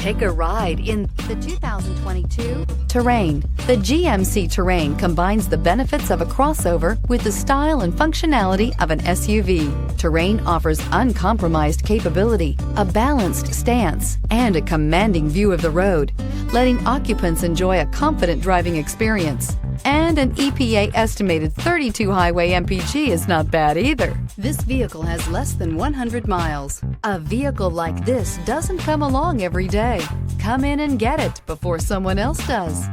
Take a ride in the 2022 Terrain. The GMC Terrain combines the benefits of a crossover with the style and functionality of an SUV. Terrain offers uncompromised capability, a balanced stance, and a commanding view of the road, letting occupants enjoy a confident driving experience. And an EPA estimated 32 highway MPG is not bad either. This vehicle has less than 100 miles. A vehicle like this doesn't come along every day. Come in and get it before someone else does.